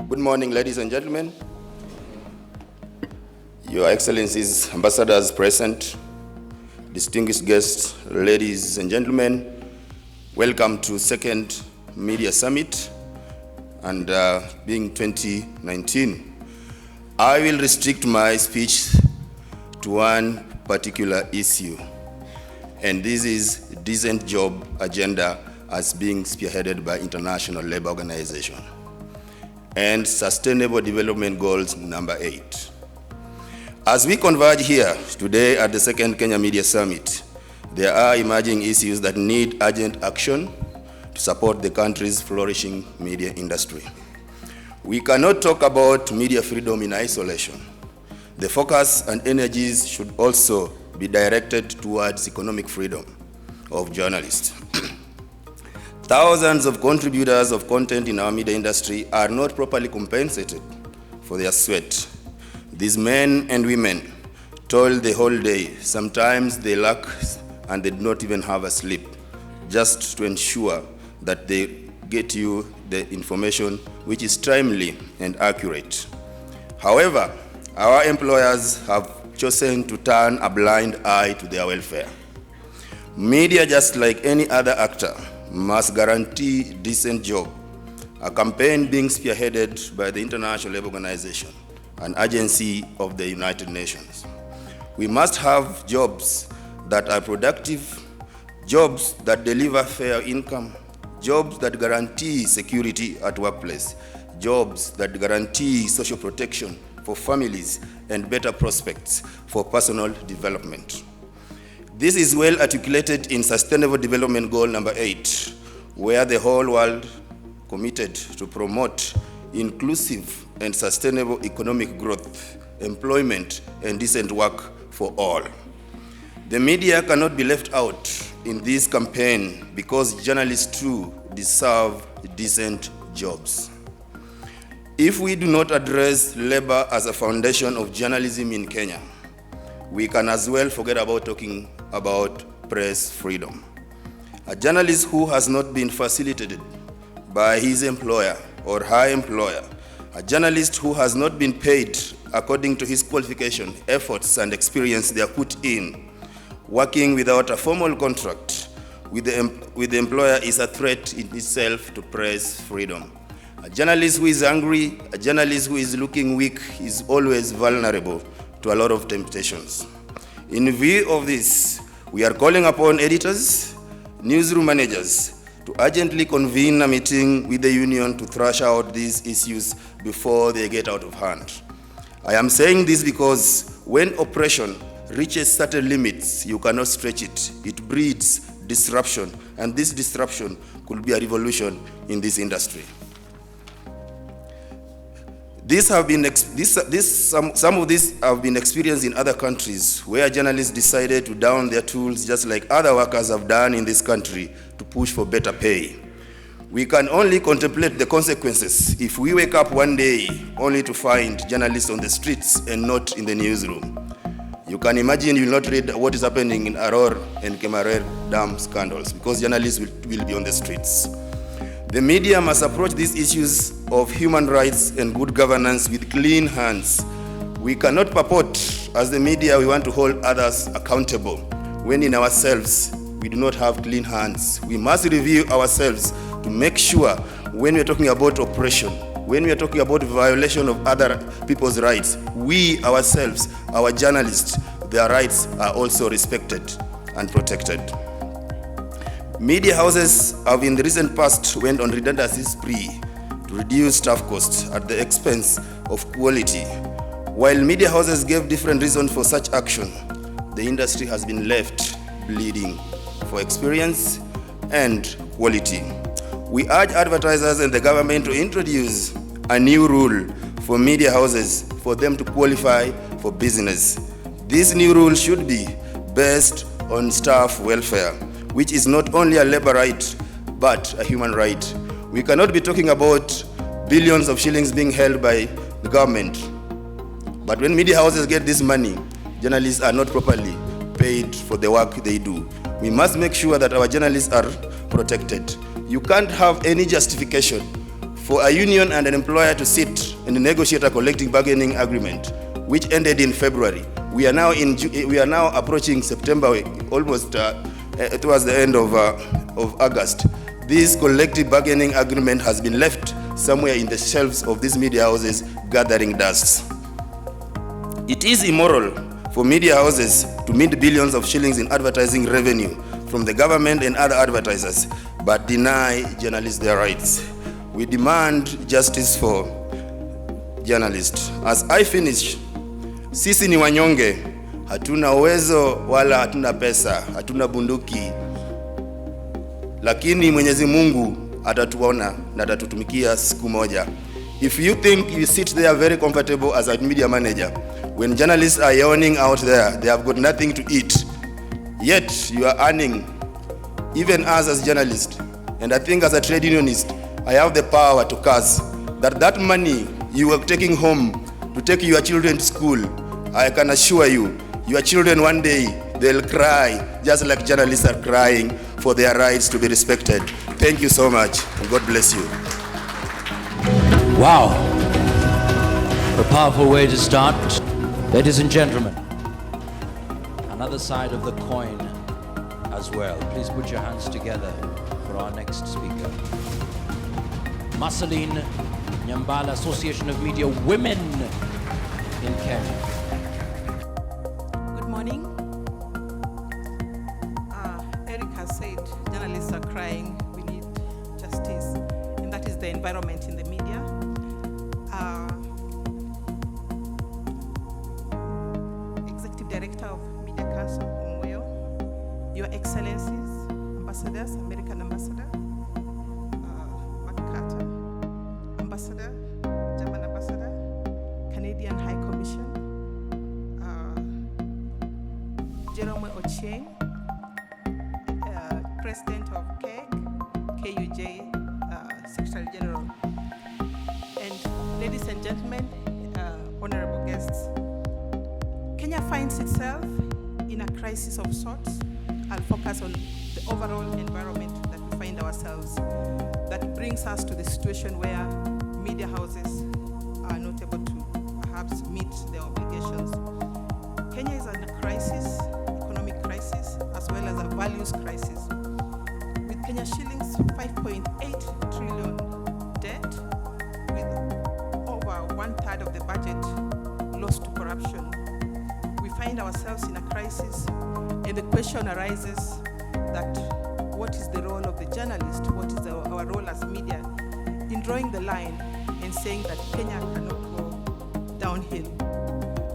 Good morning, ladies and gentlemen. Your Excellencies, ambassadors present, distinguished guests, ladies and gentlemen, welcome to second Media Summit, and being 2019, I will restrict my speech to one particular issue, and this is decent job agenda as being spearheaded by International Labour Organization and Sustainable Development Goals number 8. As we converge here today at the second Kenya Media Summit, there are emerging issues that need urgent action to support the country's flourishing media industry. We cannot talk about media freedom in isolation. The focus and energies should also be directed towards economic freedom of journalists. Thousands of contributors of content in our media industry are not properly compensated for their sweat. These men and women toil the whole day. Sometimes they lack and they do not even have a sleep, just to ensure that they get you the information which is timely and accurate. However, our employers have chosen to turn a blind eye to their welfare. Media, just like any other actor, must guarantee decent job, a campaign being spearheaded by the International Labour Organization, an agency of the United Nations. We must have jobs that are productive, jobs that deliver fair income, jobs that guarantee security at workplace, jobs that guarantee social protection for families and better prospects for personal development. This is well articulated in Sustainable Development Goal number 8, where the whole world committed to promote inclusive and sustainable economic growth, employment, and decent work for all. The media cannot be left out in this campaign because journalists too deserve decent jobs. If we do not address labor as a foundation of journalism in Kenya, we can as well forget about talking about press freedom. A journalist who has not been facilitated by his employer or her employer, a journalist who has not been paid according to his qualification, efforts, and experience they are put in, working without a formal contract with the employer is a threat in itself to press freedom. A journalist who is angry, a journalist who is looking weak is always vulnerable to a lot of temptations. In view of this, we are calling upon editors, newsroom managers to urgently convene a meeting with the union to thrash out these issues before they get out of hand. I am saying this because when oppression reaches certain limits, you cannot stretch it. It breeds disruption, and this disruption could be a revolution in this industry. Some of these have been experienced in other countries where journalists decided to down their tools just like other workers have done in this country to push for better pay. We can only contemplate the consequences if we wake up one day only to find journalists on the streets and not in the newsroom. You can imagine you will not read what is happening in Aror and Kemarer dam scandals because journalists will be on the streets. The media must approach these issues of human rights and good governance with clean hands. We cannot purport as the media we want to hold others accountable when in ourselves we do not have clean hands. We must review ourselves to make sure when we are talking about oppression, when we are talking about violation of other people's rights, we ourselves, our journalists, their rights are also respected and protected. Media houses have in the recent past went on redundancy spree to reduce staff costs at the expense of quality. While media houses gave different reasons for such action, the industry has been left bleeding for experience and quality. We urge advertisers and the government to introduce a new rule for media houses for them to qualify for business. This new rule should be based on staff welfare, which is not only a labor right, but a human right. We cannot be talking about billions of shillings being held by the government. But when media houses get this money, journalists are not properly paid for the work they do. We must make sure that our journalists are protected. You can't have any justification for a union and an employer to sit and negotiate a collective bargaining agreement, which ended in February. We are now approaching September, almost towards the end of August. This collective bargaining agreement has been left somewhere in the shelves of these media houses, gathering dust. It is immoral for media houses to mint billions of shillings in advertising revenue from the government and other advertisers, but deny journalists their rights. We demand justice for journalists. As I finish, sisi ni wanyonge, hatuna uwezo wala hatuna pesa, hatuna bunduki, lakini Mwenyezi Mungu atatuona na atatutumikia siku moja. If you think you sit there very comfortable as a media manager, when journalists are yawning out there, they have got nothing to eat, yet you are earning, even us as journalists, and I think as a trade unionist, I have the power to curse that money you are taking home to take your children to school, I can assure you, your children one day, they'll cry, just like journalists are crying for their rights to be respected. Thank you so much, and God bless you. Wow. A powerful way to start. Ladies and gentlemen, another side of the coin as well. Please put your hands together for our next speaker. Marceline Nyambala, Association of Media Women in Kenya. Good morning. Eric has said journalists are crying, we need justice, and that is the environment in the media. Executive Director of Media Council, Omoyo, Your Excellencies, Ambassadors, American Ambassador, Mark Carter, Ambassador, German Ambassador, Canadian High Commission, Jerome Ochieng, President of KUJ, Secretary General. And ladies and gentlemen, honorable guests, Kenya finds itself in a crisis of sorts. I'll focus on the overall environment that we find ourselves that brings us to the situation where media houses are not able to perhaps meet their obligations. Kenya is in a crisis, economic crisis, as well as a values crisis. With Kenya shillings 5.8 trillion debt, with over 1/3 of the budget lost to corruption, we find ourselves in a crisis, and the question arises that what is the role of the journalist, what is our role as media in drawing the line and saying that Kenya cannot go downhill.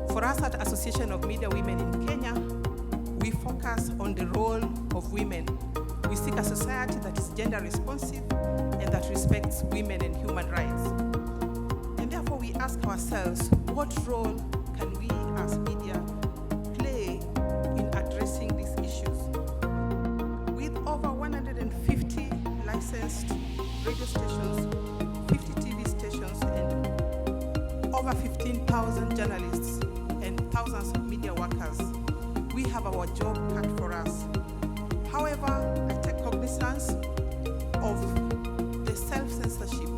For us at Association of Media Women in Kenya, we focus on the role of women. We seek a society that is gender responsive and that respects women and human rights. And therefore we ask ourselves, what role can we as media play in addressing these issues? With over 150 licensed radio stations, 50 TV stations, and over 15,000 journalists and thousands of media workers, we have our job cut for us. However, I take cognizance of the self-censorship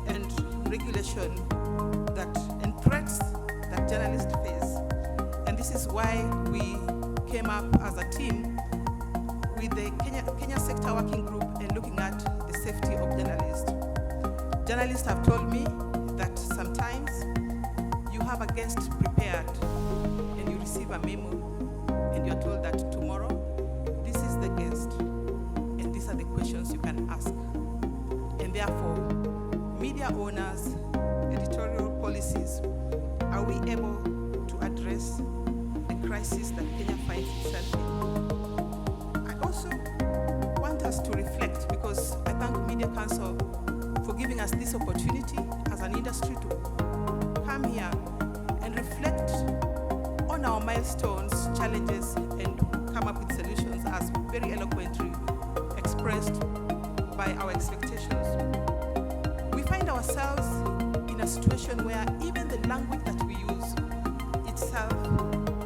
and regulation and threats that journalists face. And this is why we came up as a team with the Kenya Sector Working Group and looking at the safety of journalists. Journalists have told me that sometimes you have a guest prepared and you receive a memo and you're told that tomorrow, this is the guest and these are the questions you can ask. And therefore, media owners, editorial policies, are we able to address the crisis that Kenya finds itself in? I also want us to reflect, because I thank Media Council for giving us this opportunity as an industry to come here and reflect on our milestones, challenges, and come up with solutions as very eloquently expressed by our expectations. We find ourselves in a situation where even the language that we use itself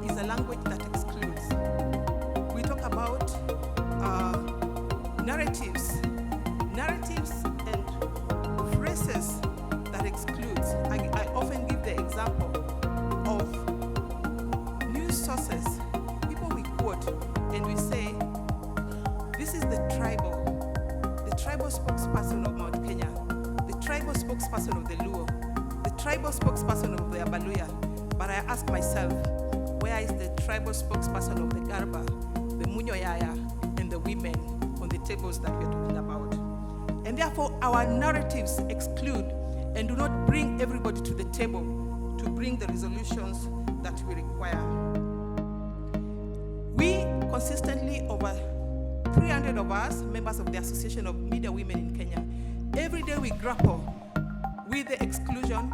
is a language that excludes. We talk about narratives and phrases and we say, this is the tribal spokesperson of Mount Kenya, the tribal spokesperson of the Luo, the tribal spokesperson of the Abaluya. But I ask myself, where is the tribal spokesperson of the Garba, the Munyoyaya, and the women on the tables that we're talking about? And therefore, our narratives exclude and do not bring everybody to the table to bring the resolutions that we require. We consistently, over 300 of us, members of the Association of Media Women in Kenya, every day we grapple with the exclusion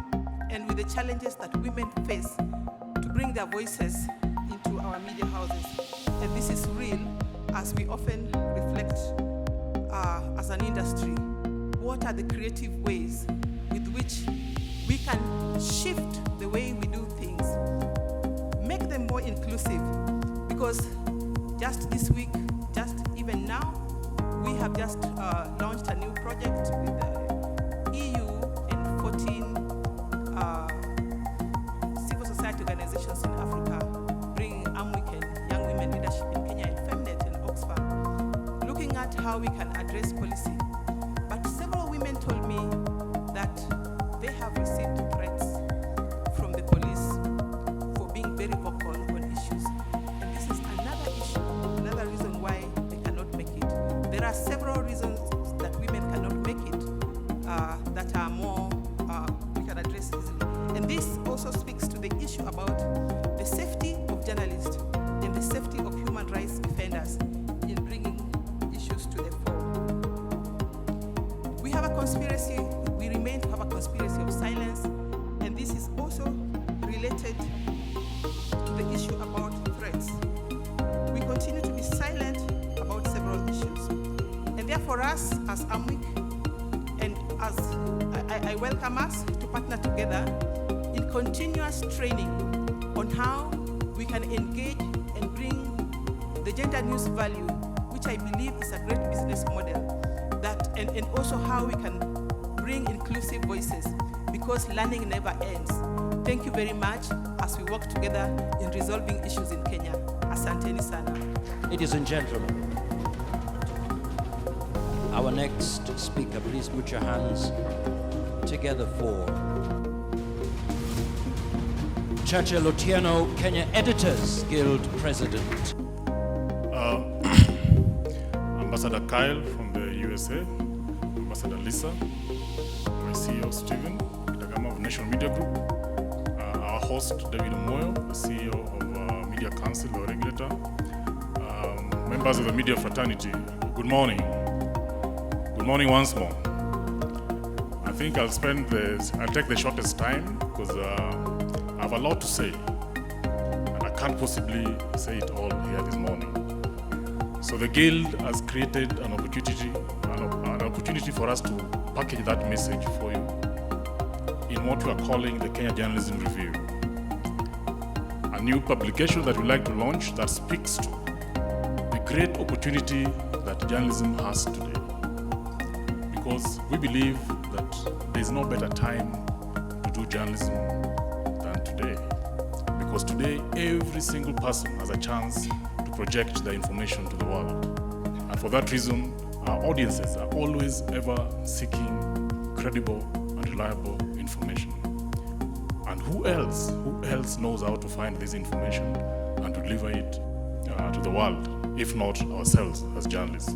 and with the challenges that women face to bring their voices into our media houses. And this is real, as we often reflect as an industry. What are the creative ways with which we can shift the way we do things, make them more inclusive? Because just this week, just even now, we have just launched a new project with the EU and 14 civil society organizations in Africa, bringing AMWIC and Young Women Leadership in Kenya and Femnet and Oxfam, looking at how we can address policy. But several women told me that they have received threats from the police for being very vocal on issues. And this is another issue, another reason why they cannot make it. There are several reasons that women cannot make it that are more, we can address easily. And this also speaks to the issue about the safety of journalists and the safety of human rights defenders in bringing issues to the fore. We have a conspiracy, we remain to have a conspiracy of silence, and this is also related to the issue about threats. We continue to be silent about several issues. And therefore us, as AMWIC, and as I welcome us to partner together in continuous training on how we can engage and bring the gender news value, which I believe is a great business model, that and also how we can bring inclusive voices, because learning never ends. Thank you very much as we work together in resolving issues in Kenya. Asanteni sana. Ladies and gentlemen, our next speaker, please put your hands together for Chacha Lotieno, Kenya Editors Guild President. Ambassador Kyle from the USA, Ambassador Lisa, my CEO Stephen Kitagama of National Media Group, our host David Omoyo, the CEO of Media Council, or regulator, members of the media fraternity, good morning. Good morning once more. I think I'll take the shortest time because I have a lot to say and I can't possibly say it all here this morning. So the Guild has created an opportunity for us to package that message for you in what we are calling the Kenya Journalism Review, a new publication that we like to launch that speaks to the great opportunity that journalism has today. Because we believe that there is no better time to do journalism than today. Because today, every single person has a chance to project their information to the world. And for that reason, our audiences are always ever seeking credible and reliable information. And who else knows how to find this information and to deliver it to the world, if not ourselves as journalists?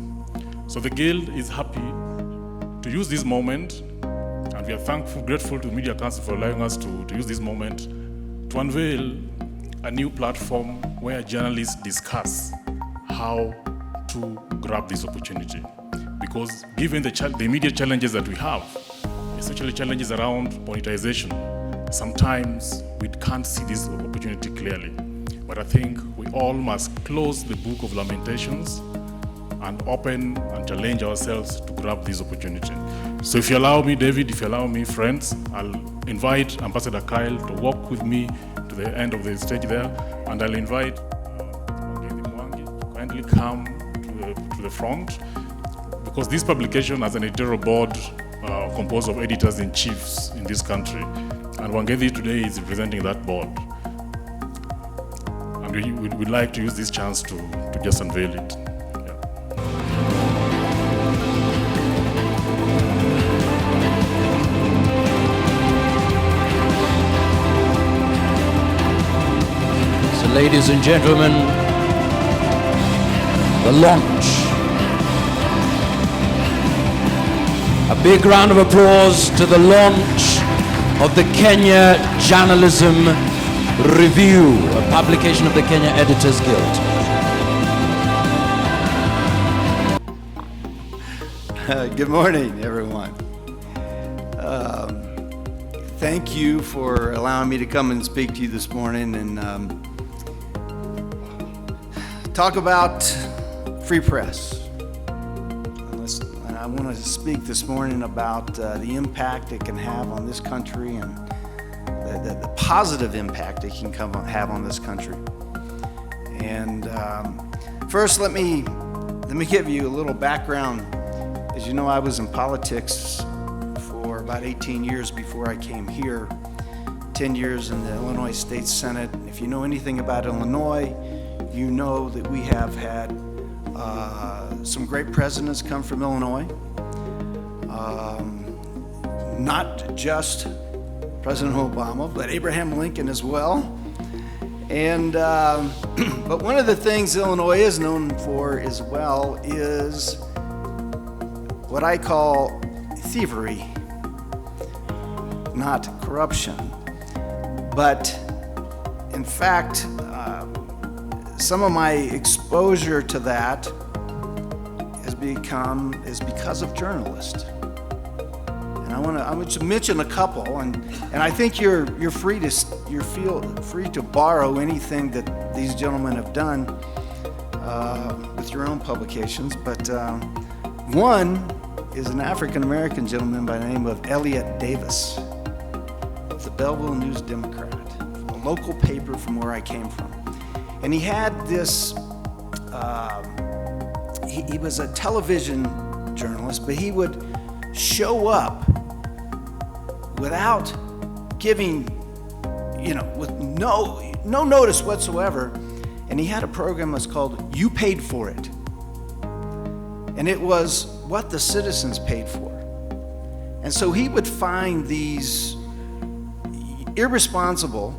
So the Guild is happy to use this moment, and we are grateful to the Media Council for allowing us to use this moment to unveil a new platform where journalists discuss how to grab this opportunity. Because given the immediate challenges that we have, especially challenges around monetization, sometimes we can't see this opportunity clearly. But I think we all must close the book of lamentations and open and challenge ourselves to grab this opportunity. So if you allow me, David, if you allow me, friends, I'll invite Ambassador Kyle to walk with me to the end of the stage there, and I'll invite Wangari Mwangi to kindly come to the front, because this publication has an editorial board composed of editors-in-chiefs in this country, and Wangari today is representing that board. and we'd like to use this chance to just unveil it. Yeah. So, ladies and gentlemen, the launch. A big round of applause to the launch of the Kenya Journalism Review, a publication of the Kenya Editors Guild. Good morning, everyone. Thank you for allowing me to come and speak to you this morning and talk about free press. And I want to speak this morning about the impact it can have on this country and the positive impact it can have on this country. And first, let me give you a little background. As you know, I was in politics for about 18 years before I came here, 10 years in the Illinois State Senate. If you know anything about Illinois, you know that we have had some great presidents come from Illinois. Not just President Obama, but Abraham Lincoln as well. And but one of the things Illinois is known for as well is what I call thievery, not corruption. But in fact, some of my exposure to that is because of journalists. And I want to mention a couple, and I think you're free to borrow anything that these gentlemen have done with your own publications. But one is an African-American gentleman by the name of Elliot Davis of the Belleville News Democrat, a local paper from where I came from. And he had this, he was a television journalist, but he would show up without giving, with no notice whatsoever. And he had a program that's called You Paid For It. And it was what the citizens paid for. And so he would find these irresponsible,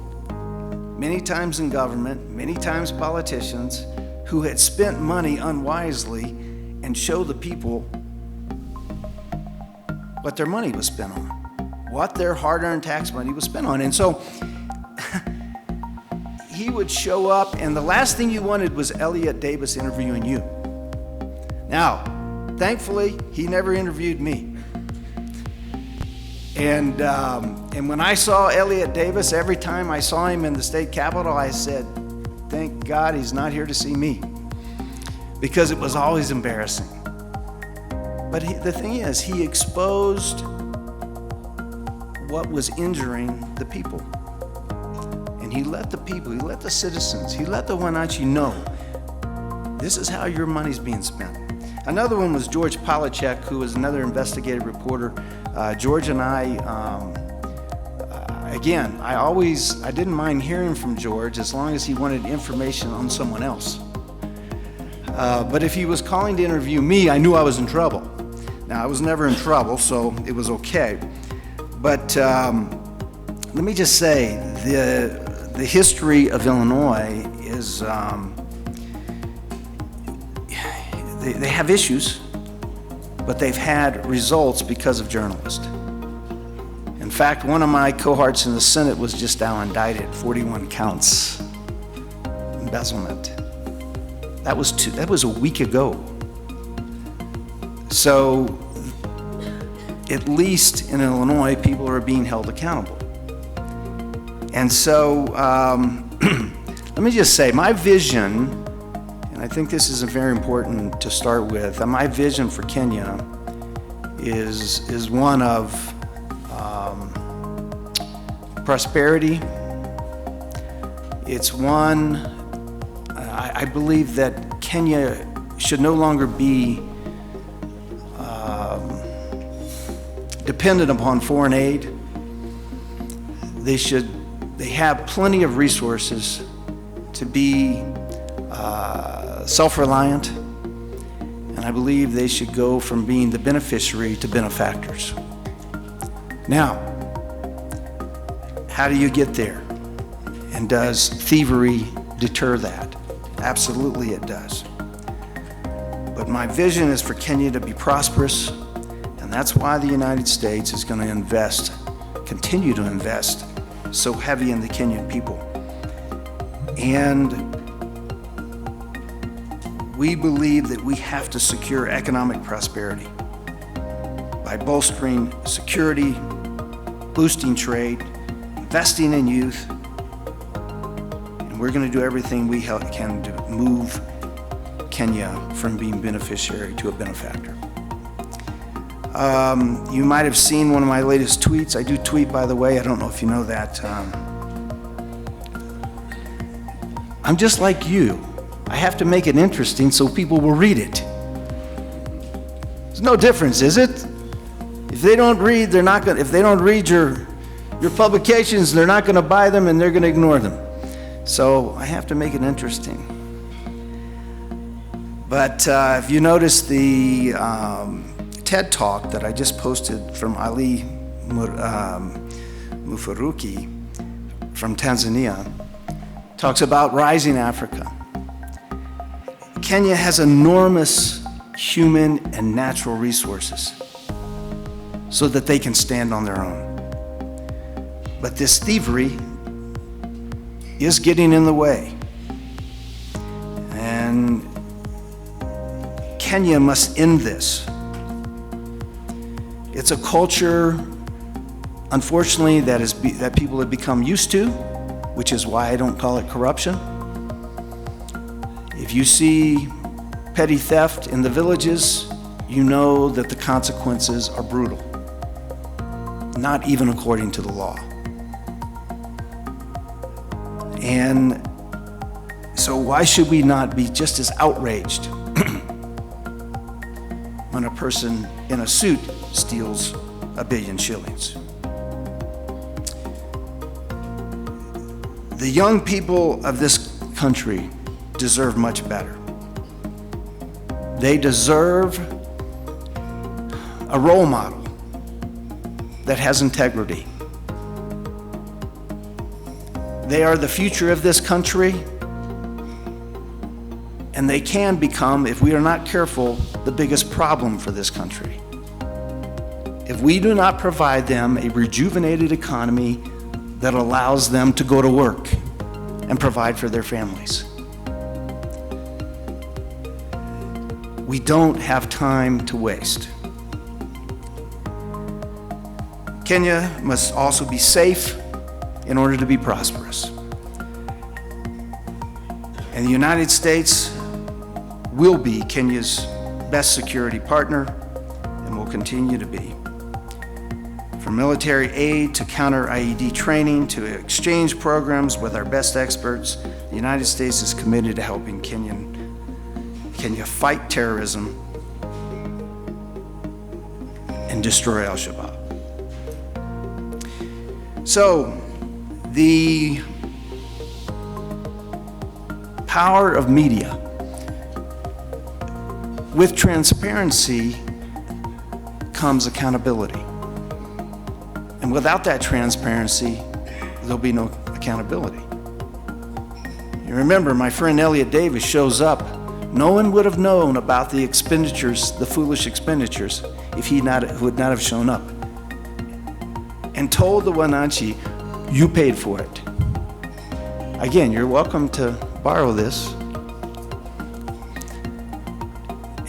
many times in government, many times politicians, who had spent money unwisely and show the people what their money was spent on, what their hard-earned tax money was spent on. And so he would show up, and the last thing you wanted was Elliot Davis interviewing you. Now, thankfully, he never interviewed me. And when I saw Elliot Davis, every time I saw him in the state capitol, I said, thank God he's not here to see me, because it was always embarrassing. But the thing is, he exposed what was injuring the people. And he let the people, he let the citizens, he let the one out, this is how your money's being spent. Another one was George Polachek, who was another investigative reporter. George and I didn't mind hearing from George as long as he wanted information on someone else. But if he was calling to interview me, I knew I was in trouble. Now, I was never in trouble, so it was okay. But let me just say, the history of Illinois is, they have issues, but they've had results because of journalists. In fact, one of my cohorts in the Senate was just now indicted, 41 counts, embezzlement. That was a week ago. So, at least in Illinois, people are being held accountable. And so, let me just say, my vision, and I think this is very important to start with, my vision for Kenya is one of prosperity. It's one, I believe that Kenya should no longer be dependent upon foreign aid. They have plenty of resources to be self-reliant, and I believe they should go from being the beneficiary to benefactors. Now, how do you get there? And does thievery deter that? Absolutely it does. But my vision is for Kenya to be prosperous, and that's why the United States is going to invest, continue to invest so heavy in the Kenyan people. And we believe that we have to secure economic prosperity by bolstering security, boosting trade, investing in youth, and we're going to do everything we can to move Kenya from being beneficiary to a benefactor. You might have seen one of my latest tweets. I do tweet, by the way. I don't know if you know that. I'm just like you. I have to make it interesting so people will read it. There's no difference, is it? If they don't read, they're not going. If they don't read your publications, they're not going to buy them, and they're going to ignore them. So I have to make it interesting. But if you notice the TED Talk that I just posted from Ali Mufaruki from Tanzania, talks about rising Africa. Kenya has enormous human and natural resources so that they can stand on their own. But this thievery is getting in the way. And Kenya must end this. It's a culture, unfortunately, that people have become used to, which is why I don't call it corruption. If you see petty theft in the villages, you know that the consequences are brutal, not even according to the law. And so why should we not be just as outraged when a person in a suit steals $1 billion shillings? The young people of this country deserve much better. They deserve a role model that has integrity. They are the future of this country, and they can become, if we are not careful, the biggest problem for this country. If we do not provide them a rejuvenated economy that allows them to go to work and provide for their families. We don't have time to waste. Kenya must also be safe in order to be prosperous. And the United States will be Kenya's best security partner and will continue to be. From military aid to counter IED training to exchange programs with our best experts, the United States is committed to helping Kenya fight terrorism and destroy Al-Shabaab. So, the power of media with transparency comes accountability. And without that transparency, there'll be no accountability. You remember, my friend Elliot Davis shows up. No one would have known about the expenditures, the foolish expenditures, if he would not have shown up and told the Wananchi, you paid for it. Again, you're welcome to borrow this.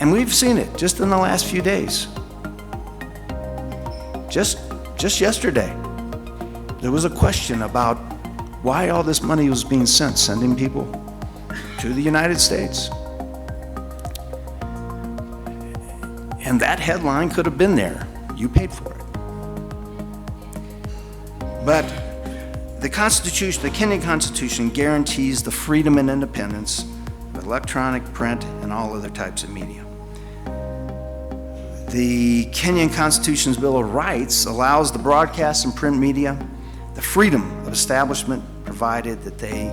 And we've seen it just in the last few days. Just yesterday, there was a question about why all this money was being sending people to the United States. And that headline could have been there. You paid for it. But the Constitution, the Kenyan Constitution, guarantees the freedom and independence of electronic, print, and all other types of media. The Kenyan Constitution's Bill of Rights allows the broadcast and print media the freedom of establishment, provided that they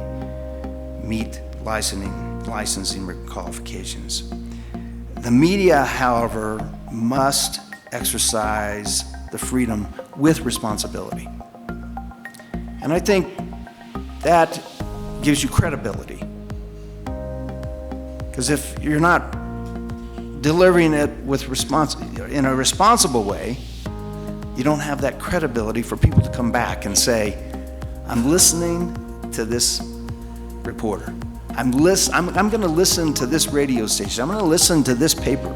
meet licensing qualifications. The media, however, must exercise the freedom with responsibility. And I think that gives you credibility. Because if you're not delivering it with in a responsible way, you don't have that credibility for people to come back and say, I'm listening to this reporter. I'm going to listen to this radio station. I'm going to listen to this paper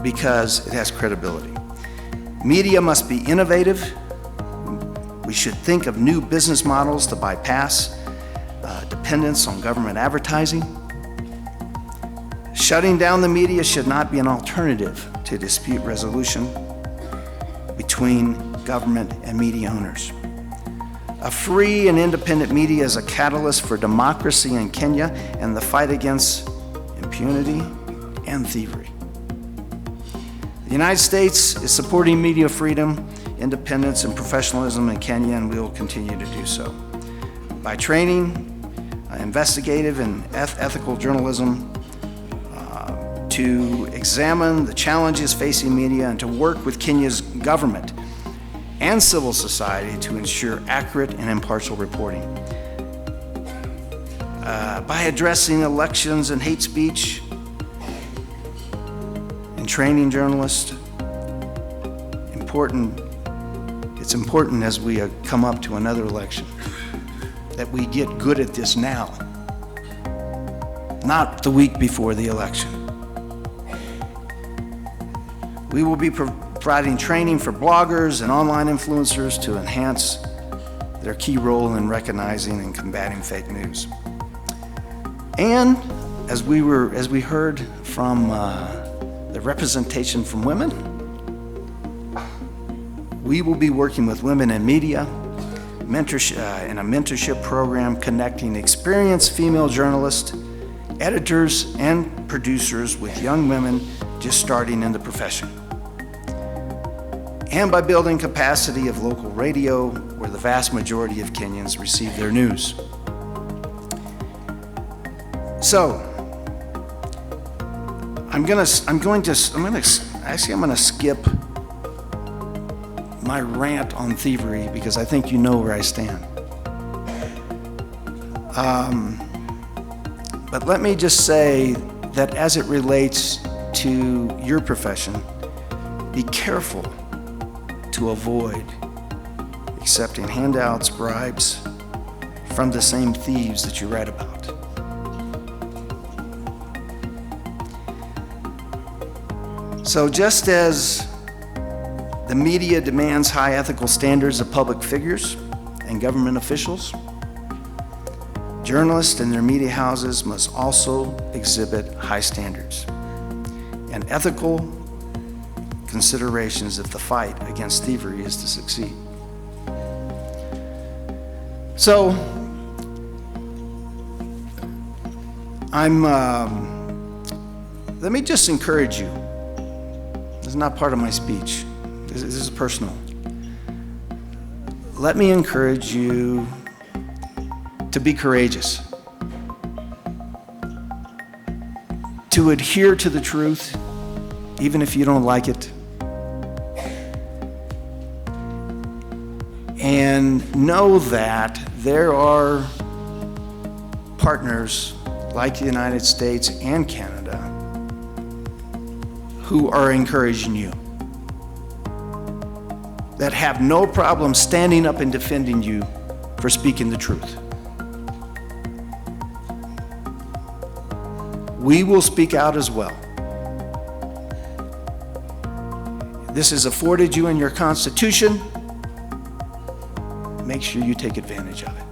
because it has credibility. Media must be innovative. We should think of new business models to bypass dependence on government advertising. Shutting down the media should not be an alternative to dispute resolution between government and media owners. A free and independent media is a catalyst for democracy in Kenya and the fight against impunity and thievery. The United States is supporting media freedom, independence, and professionalism in Kenya, and we will continue to do so. By training investigative and ethical journalism to examine the challenges facing media and to work with Kenya's government and civil society to ensure accurate and impartial reporting. By addressing elections and hate speech and training journalists, it's important as we come up to another election that we get good at this now, not the week before the election. We will be providing training for bloggers and online influencers to enhance their key role in recognizing and combating fake news. And as we heard from the representation from women, we will be working with women in media in a mentorship program connecting experienced female journalists, editors, and producers with young women just starting in the profession. And by building capacity of local radio, where the vast majority of Kenyans receive their news. So, I'm gonna skip my rant on thievery because I think you know where I stand. But let me just say that as it relates to your profession, be careful to avoid accepting handouts, bribes from the same thieves that you write about. So just as the media demands high ethical standards of public figures and government officials, journalists and their media houses must also exhibit high standards and ethical considerations if the fight against thievery is to succeed. So, let me just encourage you. This is not part of my speech. This is personal. Let me encourage you to be courageous, to adhere to the truth, even if you don't like it, and know that there are partners like the United States and Canada who are encouraging you, that have no problem standing up and defending you for speaking the truth. We will speak out as well. This is afforded you in your Constitution. Make sure you take advantage of it.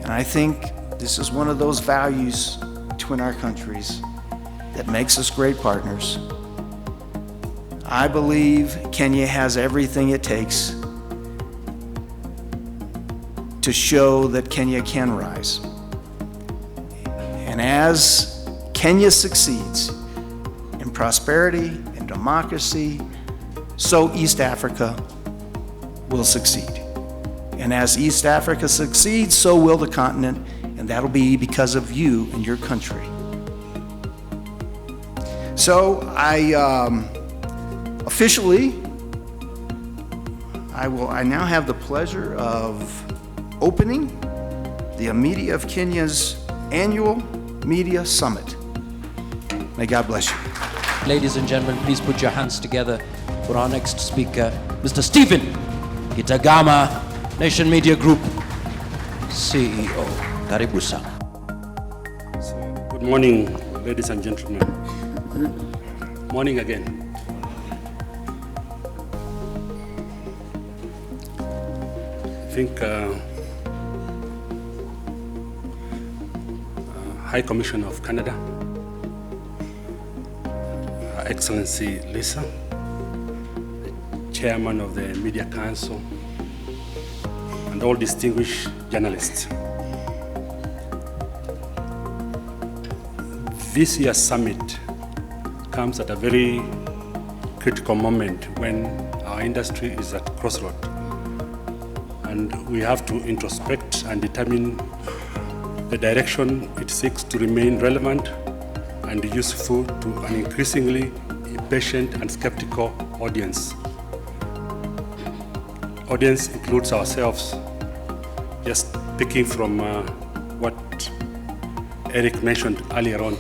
And I think this is one of those values between our countries that makes us great partners. I believe Kenya has everything it takes to show that Kenya can rise. And as Kenya succeeds in prosperity and democracy, so East Africa will succeed. And as East Africa succeeds, so will the continent, and that'll be because of you and your country. So I now have the pleasure of opening the Media of Kenya's annual Media Summit. May God bless you. Ladies and gentlemen, please put your hands together for our next speaker, Mr. Stephen Gitagama, Nation Media Group CEO. Karibu sana. Good morning, ladies and gentlemen. Morning again. I think High Commissioner of Canada, Her Excellency Lisa, the Chairman of the Media Council, and all distinguished journalists. This year's summit comes at a very critical moment when our industry is at crossroads, and we have to introspect and determine the direction it seeks to remain relevant and useful to an increasingly impatient and skeptical audience. Audience includes ourselves. Just picking from what Eric mentioned earlier on,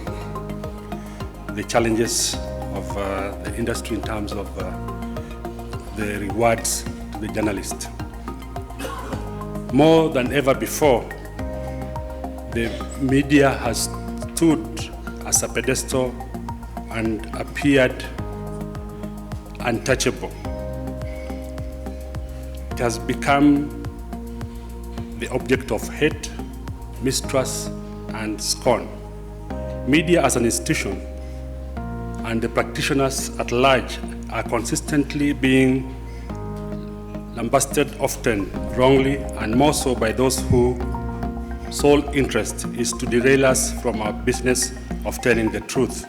the challenges of the industry in terms of the rewards to the journalist. More than ever before, the media has stood as a pedestal and appeared untouchable. It has become the object of hate, mistrust, and scorn. Media as an institution and the practitioners at large are consistently being lambasted, often wrongly, and more so by those whose sole interest is to derail us from our business of telling the truth.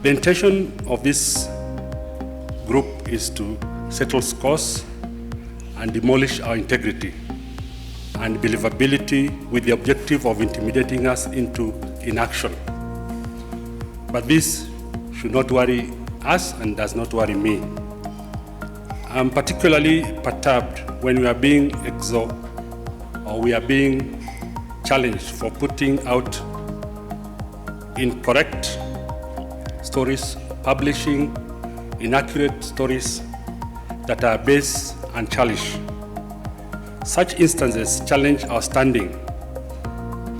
The intention of this group is to settle scores and demolish our integrity and believability with the objective of intimidating us into inaction. But this should not worry us and does not worry me. I'm particularly perturbed when we are being we are being challenged for putting out incorrect stories, publishing inaccurate stories that are base and childish. Such instances challenge our standing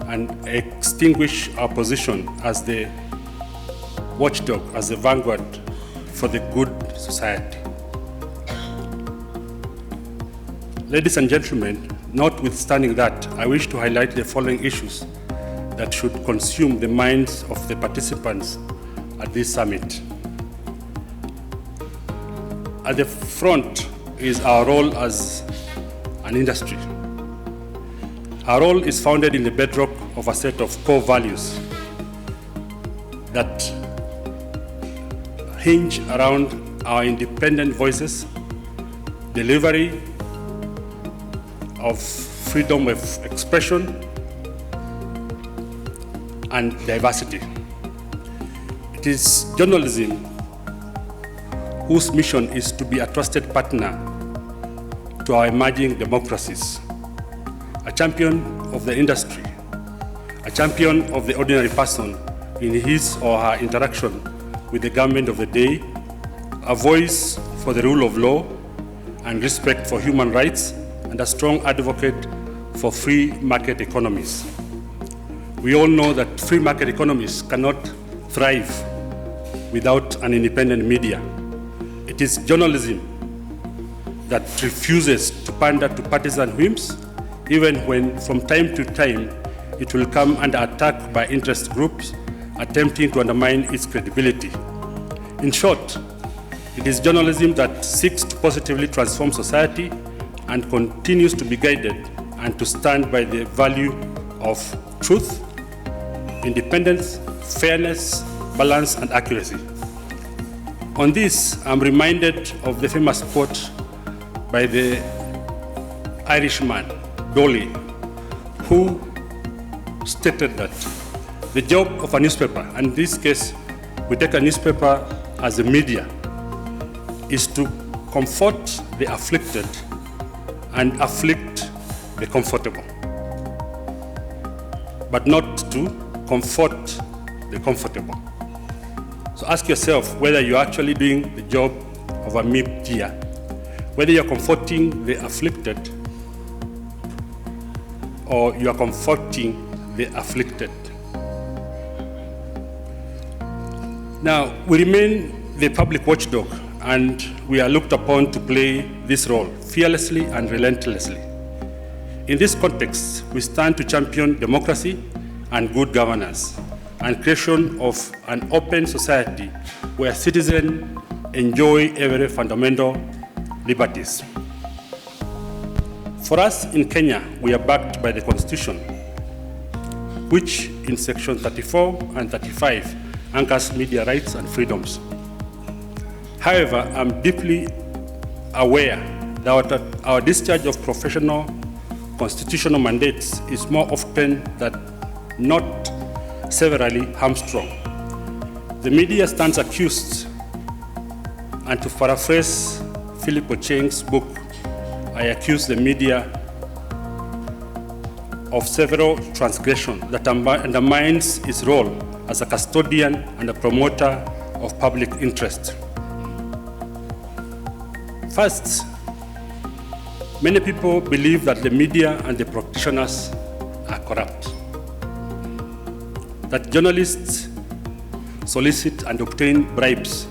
and extinguish our position as the watchdog, as the vanguard for the good society. Ladies and gentlemen, notwithstanding that, I wish to highlight the following issues that should consume the minds of the participants at this summit. At the front is our role as an industry. Our role is founded in the bedrock of a set of core values that hinge around our independent voices, delivery of freedom of expression, and diversity. It is journalism whose mission is to be a trusted partner to our emerging democracies, a champion of the industry, a champion of the ordinary person in his or her interaction with the government of the day, a voice for the rule of law and respect for human rights, and a strong advocate for free market economies. We all know that free market economies cannot thrive without an independent media. It is journalism that refuses to pander to partisan whims, even when from time to time it will come under attack by interest groups attempting to undermine its credibility. In short, it is journalism that seeks to positively transform society and continues to be guided and to stand by the value of truth, independence, fairness, balance, and accuracy. On this, I'm reminded of the famous quote by the Irishman, Dolly, who stated that the job of a newspaper, and in this case, we take a newspaper as a media, is to comfort the afflicted and afflict the comfortable, but not to comfort the comfortable. So ask yourself whether you're actually doing the job of a media, whether you're comforting the afflicted or you are comforting the afflicted. Now, we remain the public watchdog, and we are looked upon to play this role fearlessly and relentlessly. In this context, we stand to champion democracy and good governance and creation of an open society where citizens enjoy every fundamental liberties. For us in Kenya, we are backed by the Constitution, which in Section 34 and 35 anchors media rights and freedoms. However, I'm deeply aware that our discharge of professional constitutional mandates is more often than not severely hamstrung. The media stands accused, and to paraphrase Philip Ocheng's book, I accuse the media of several transgressions that undermines its role as a custodian and a promoter of public interest. First, many people believe that the media and the practitioners are corrupt, that journalists solicit and obtain bribes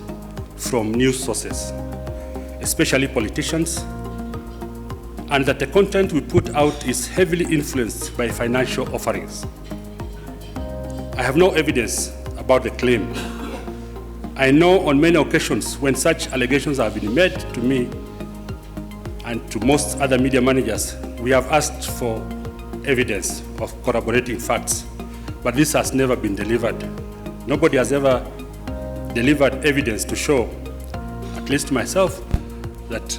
from news sources, especially politicians, and that the content we put out is heavily influenced by financial offerings. I have no evidence about the claim. I know on many occasions when such allegations have been made to me and to most other media managers, we have asked for evidence of corroborating facts, but this has never been delivered. Nobody has ever delivered evidence to show, at least myself, that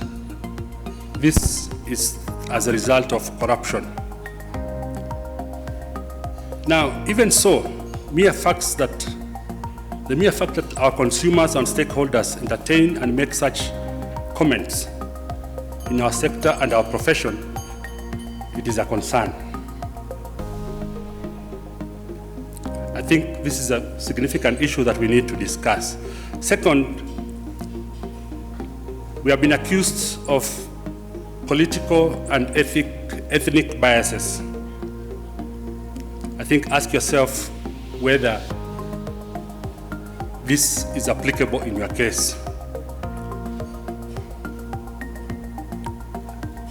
this is as a result of corruption. Now, even so, the mere fact that our consumers and stakeholders entertain and make such comments in our sector and our profession, it is a concern. I think this is a significant issue that we need to discuss. Second, we have been accused of political and ethnic biases. I think ask yourself whether this is applicable in your case.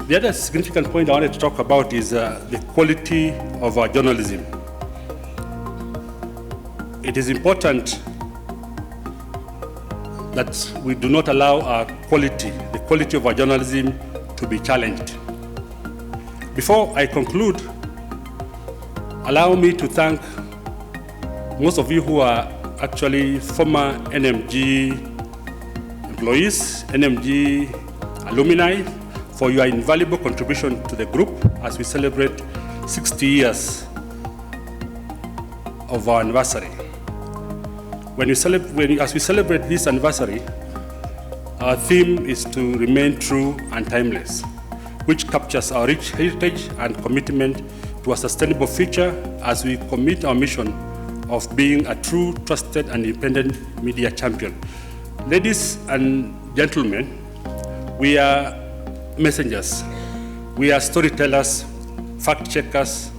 The other significant point I wanted to talk about is the quality of our journalism. It is important that we do not allow the quality of our journalism to be challenged. Before I conclude, allow me to thank most of you who are actually former NMG employees, NMG alumni, for your invaluable contribution to the group as we celebrate 60 years of our anniversary. As we celebrate this anniversary, our theme is to remain true and timeless, which captures our rich heritage and commitment to a sustainable future as we commit our mission of being a true, trusted, and independent media champion. Ladies and gentlemen, we are messengers, we are storytellers, fact checkers,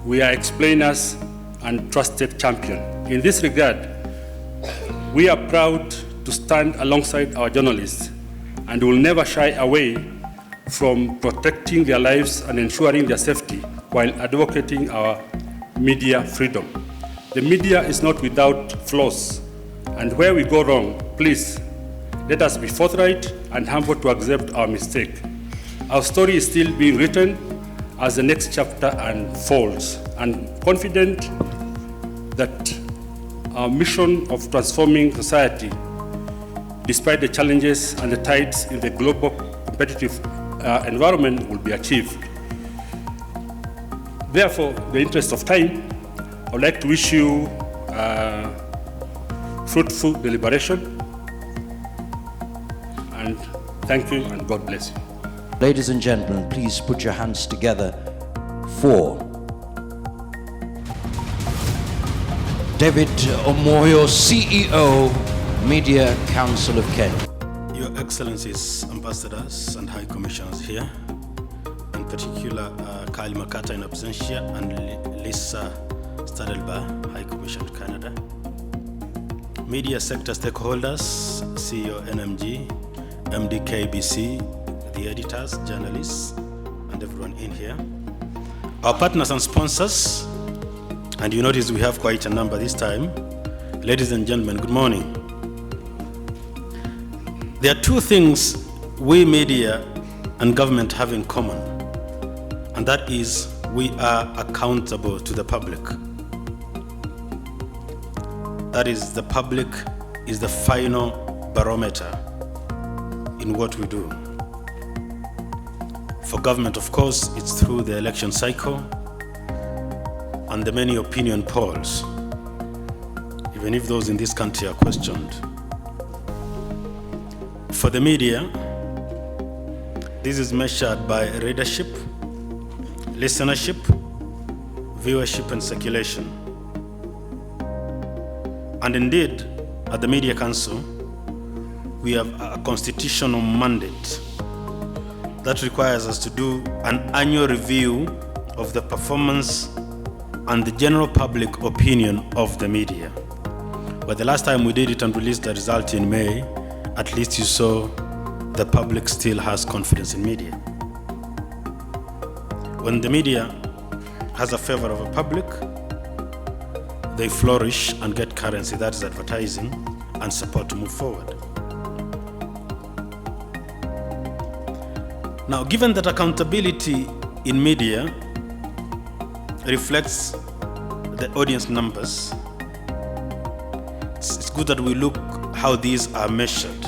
we are explainers, and trusted champion. In this regard, we are proud to stand alongside our journalists and will never shy away from protecting their lives and ensuring their safety while advocating our media freedom. The media is not without flaws, and where we go wrong, please let us be forthright and humble to accept our mistake. Our story is still being written as the next chapter unfolds, and confident that our mission of transforming society, despite the challenges and the tides in the global competitive environment will be achieved. Therefore, in the interest of time, I would like to wish you fruitful deliberation, and thank you and God bless you. Ladies and gentlemen, please put your hands together for David Omoyo, CEO, Media Council of Kenya. Your Excellencies, Ambassadors and High Commissioners here, in particular Kyle Makata in absentia and Lisa Stadelba, High Commissioner to Canada, media sector stakeholders, CEO NMG, MD KBC, the editors, journalists, and everyone in here, our partners and sponsors, and you notice we have quite a number this time. Ladies and gentlemen, good morning. There are two things we media and government have in common, and that is we are accountable to the public. That is, the public is the final barometer in what we do. For government, of course, it's through the election cycle and the many opinion polls, even if those in this country are questioned. For the media, this is measured by readership, listenership, viewership, and circulation. And indeed, at the Media Council, we have a constitutional mandate that requires us to do an annual review of the performance and the general public opinion of the media. But the last time we did it and released the result in May, at least you saw the public still has confidence in media. When the media has a favor of a public, they flourish and get currency, that is advertising, and support to move forward. Now, given that accountability in media reflects the audience numbers, it's good that we look how these are measured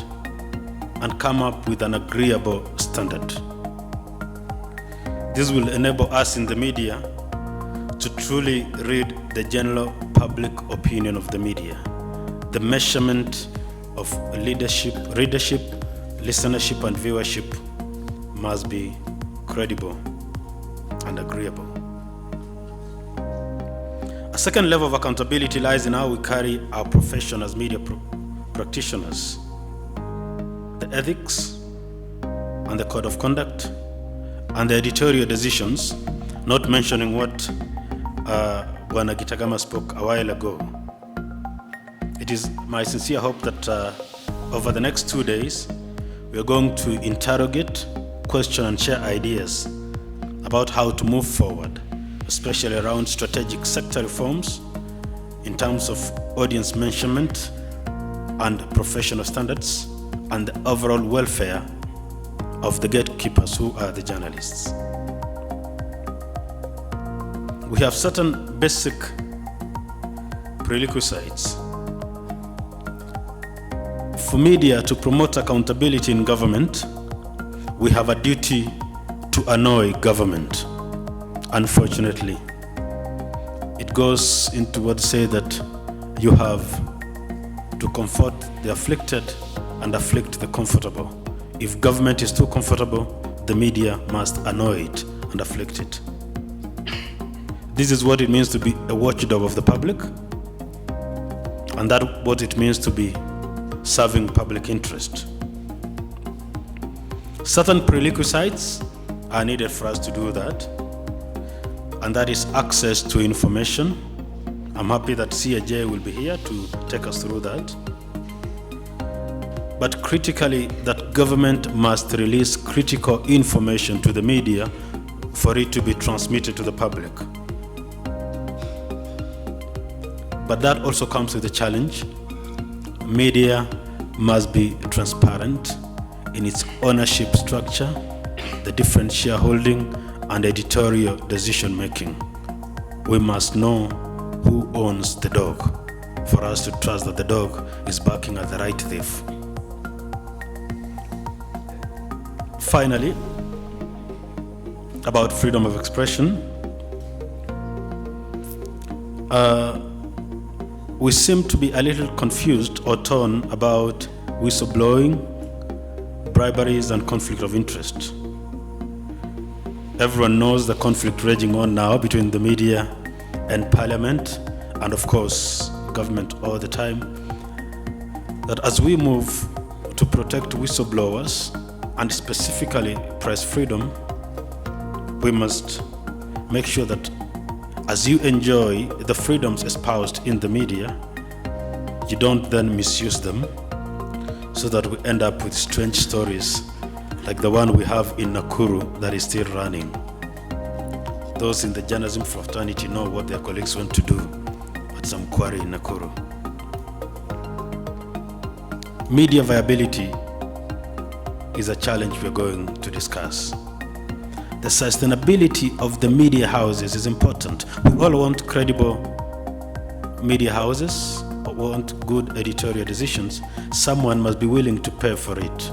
and come up with an agreeable standard. This will enable us in the media to truly read the general public opinion of the media. The measurement of leadership, readership, listenership, and viewership must be credible and agreeable. A second level of accountability lies in how we carry our profession as media practitioners. The ethics and the code of conduct and the editorial decisions, not mentioning what Bwana Gitagama spoke a while ago. It is my sincere hope that over the next 2 days, we are going to interrogate, question, and share ideas about how to move forward, especially around strategic sector reforms in terms of audience measurement and professional standards and the overall welfare of the gatekeepers who are the journalists. We have certain basic prerequisites for media to promote accountability in government. We have a duty to annoy government. Unfortunately, it goes into what say that you have to comfort the afflicted and afflict the comfortable. If government is too comfortable, the media must annoy it and afflict it. This is what it means to be a watchdog of the public, and that's what it means to be serving public interest. Certain prerequisites are needed for us to do that, and that is access to information. I'm happy that CAJ will be here to take us through that. But critically, that government must release critical information to the media for it to be transmitted to the public. But that also comes with a challenge. Media must be transparent in its ownership structure, the different shareholding, and editorial decision making. We must know who owns the dog for us to trust that the dog is barking at the right thief. Finally, about freedom of expression, we seem to be a little confused or torn about whistleblowing, briberies, and conflict of interest. Everyone knows the conflict raging on now between the media and parliament, and of course, government all the time, that as we move to protect whistleblowers, and specifically press freedom, we must make sure that as you enjoy the freedoms espoused in the media, you don't then misuse them so that we end up with strange stories like the one we have in Nakuru that is still running. Those in the journalism fraternity know what their colleagues went to do at some quarry in Nakuru. Media viability is a challenge we're going to discuss. The sustainability of the media houses is important. We all want credible media houses, we want good editorial decisions. Someone must be willing to pay for it.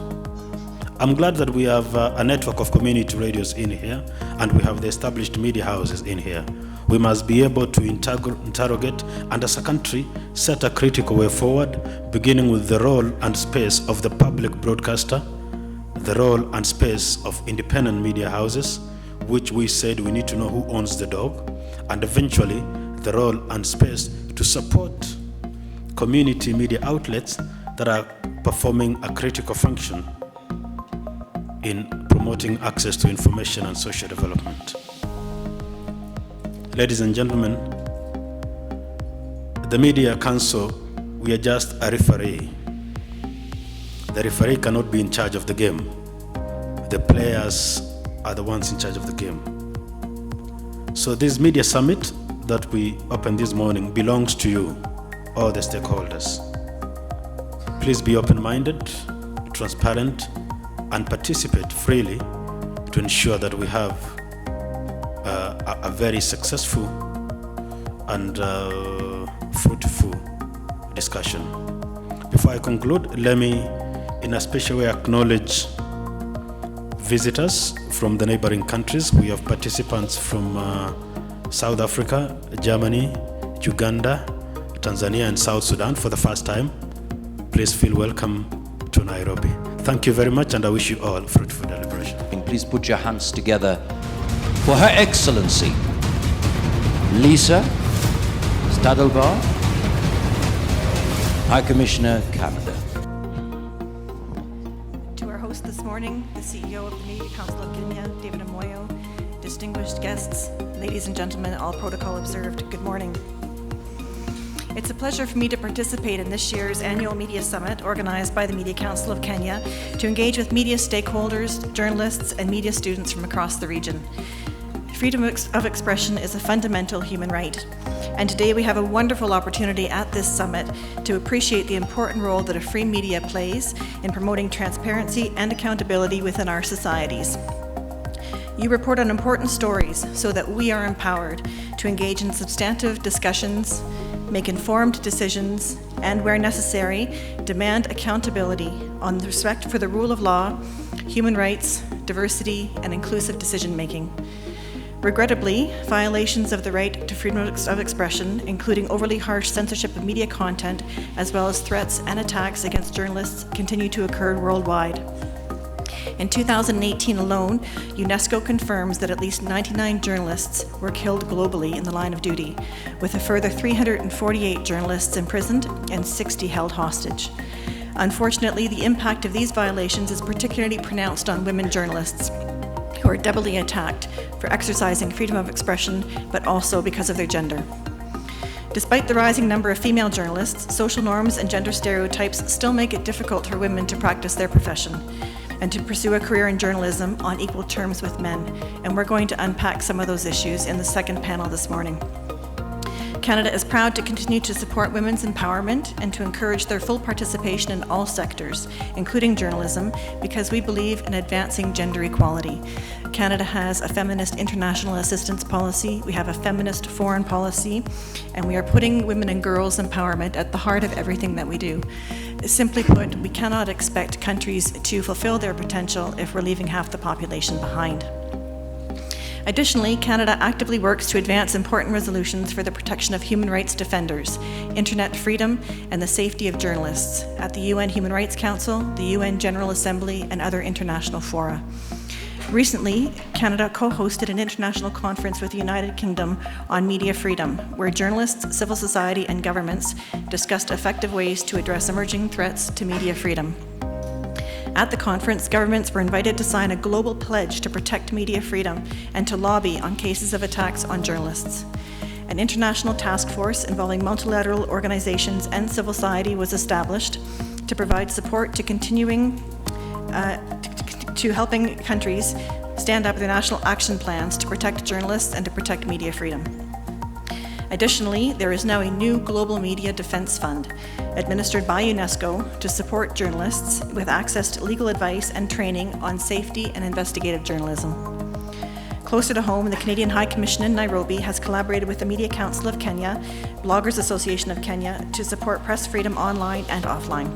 I'm glad that we have a network of community radios in here, and we have the established media houses in here. We must be able to interrogate and as a country set a critical way forward, beginning with the role and space of the public broadcaster, the role and space of independent media houses, which we said we need to know who owns the dog, and eventually the role and space to support community media outlets that are performing a critical function in promoting access to information and social development. Ladies and gentlemen, the Media Council, we are just a referee. The referee cannot be in charge of the game. The players are the ones in charge of the game. So this media summit that we opened this morning belongs to you, all the stakeholders. Please be open-minded, transparent, and participate freely to ensure that we have a very successful and fruitful discussion. Before I conclude, let me in a special way acknowledge visitors from the neighboring countries. We have participants from South Africa, Germany, Uganda, Tanzania, and South Sudan for the first time. Please feel welcome to Nairobi. Thank you very much, and I wish you all fruitful deliberation. Please put your hands together for Her Excellency Lisa Stadelbaugh, High Commissioner, Canada. To our host this morning, the CEO of the Media Council of Kenya, David Amoyo, distinguished guests, ladies and gentlemen, all protocol observed, good morning. It's a pleasure for me to participate in this year's annual Media Summit organized by the Media Council of Kenya to engage with media stakeholders, journalists, and media students from across the region. Freedom of expression is a fundamental human right, and today we have a wonderful opportunity at this summit to appreciate the important role that a free media plays in promoting transparency and accountability within our societies. You report on important stories so that we are empowered to engage in substantive discussions, make informed decisions, and where necessary, demand accountability on the respect for the rule of law, human rights, diversity, and inclusive decision-making. Regrettably, violations of the right to freedom of expression, including overly harsh censorship of media content, as well as threats and attacks against journalists, continue to occur worldwide. In 2018 alone, UNESCO confirms that at least 99 journalists were killed globally in the line of duty, with a further 348 journalists imprisoned and 60 held hostage. Unfortunately, the impact of these violations is particularly pronounced on women journalists, who are doubly attacked for exercising freedom of expression, but also because of their gender. Despite the rising number of female journalists, social norms and gender stereotypes still make it difficult for women to practice their profession and to pursue a career in journalism on equal terms with men. And we're going to unpack some of those issues in the second panel this morning. Canada is proud to continue to support women's empowerment and to encourage their full participation in all sectors, including journalism, because we believe in advancing gender equality. Canada has a feminist international assistance policy, we have a feminist foreign policy, and we are putting women and girls' empowerment at the heart of everything that we do. Simply put, we cannot expect countries to fulfill their potential if we're leaving half the population behind. Additionally, Canada actively works to advance important resolutions for the protection of human rights defenders, internet freedom, and the safety of journalists at the UN Human Rights Council, the UN General Assembly, and other international fora. Recently, Canada co-hosted an international conference with the United Kingdom on media freedom, where journalists, civil society, and governments discussed effective ways to address emerging threats to media freedom. At the conference, governments were invited to sign a global pledge to protect media freedom and to lobby on cases of attacks on journalists. An international task force involving multilateral organizations and civil society was established to provide support to to helping countries stand up their national action plans to protect journalists and to protect media freedom. Additionally, there is now a new Global Media Defense Fund administered by UNESCO to support journalists with access to legal advice and training on safety and investigative journalism. Closer to home, the Canadian High Commission in Nairobi has collaborated with the Media Council of Kenya, Bloggers Association of Kenya, to support press freedom online and offline.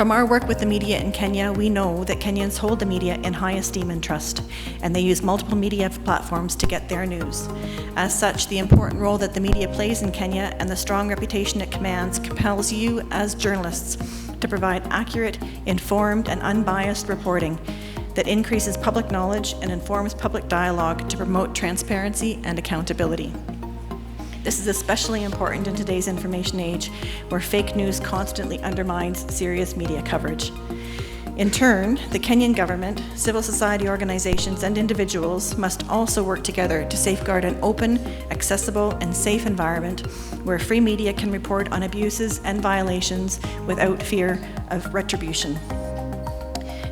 From our work with the media in Kenya, we know that Kenyans hold the media in high esteem and trust, and they use multiple media platforms to get their news. As such, the important role that the media plays in Kenya and the strong reputation it commands compels you as journalists to provide accurate, informed, and unbiased reporting that increases public knowledge and informs public dialogue to promote transparency and accountability. This is especially important in today's information age, where fake news constantly undermines serious media coverage. In turn, the Kenyan government, civil society organizations, and individuals must also work together to safeguard an open, accessible, and safe environment where free media can report on abuses and violations without fear of retribution.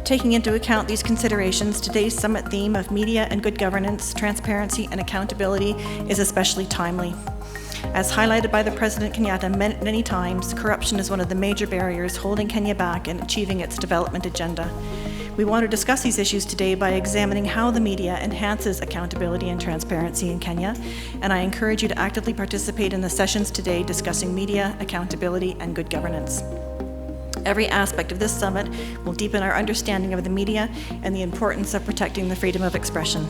Taking into account these considerations, today's summit theme of media and good governance, transparency, and accountability is especially timely. As highlighted by the President Kenyatta many times, corruption is one of the major barriers holding Kenya back in achieving its development agenda. We want to discuss these issues today by examining how the media enhances accountability and transparency in Kenya, and I encourage you to actively participate in the sessions today discussing media, accountability, and good governance. Every aspect of this summit will deepen our understanding of the media and the importance of protecting the freedom of expression.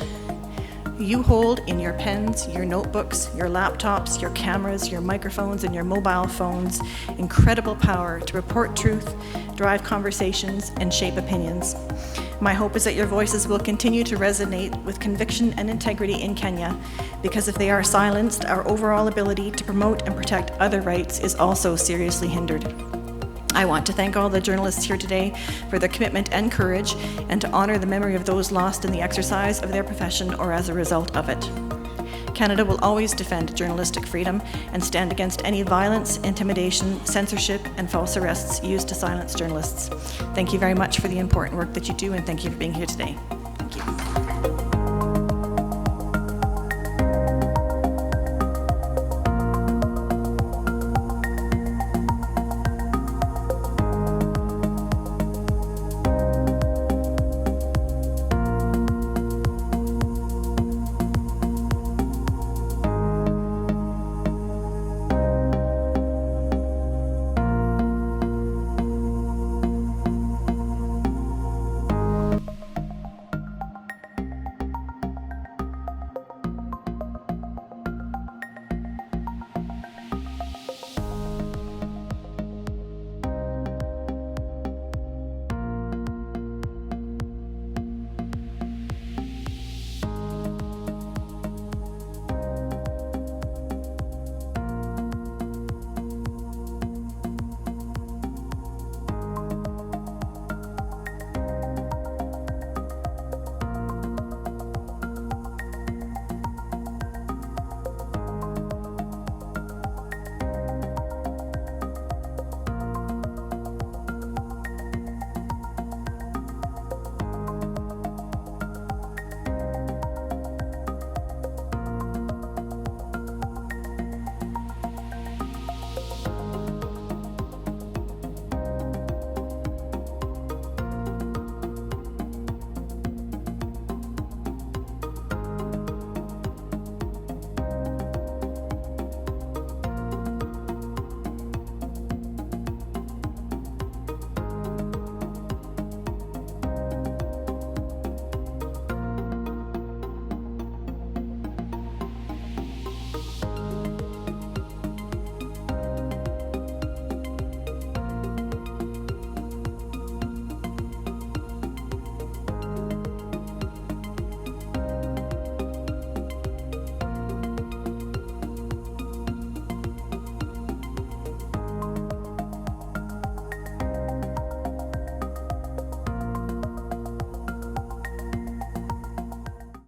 You hold in your pens, your notebooks, your laptops, your cameras, your microphones, and your mobile phones incredible power to report truth, drive conversations, and shape opinions. My hope is that your voices will continue to resonate with conviction and integrity in Kenya, because if they are silenced, our overall ability to promote and protect other rights is also seriously hindered. I want to thank all the journalists here today for their commitment and courage, and to honor the memory of those lost in the exercise of their profession or as a result of it. Canada will always defend journalistic freedom and stand against any violence, intimidation, censorship, and false arrests used to silence journalists. Thank you very much for the important work that you do, and thank you for being here today.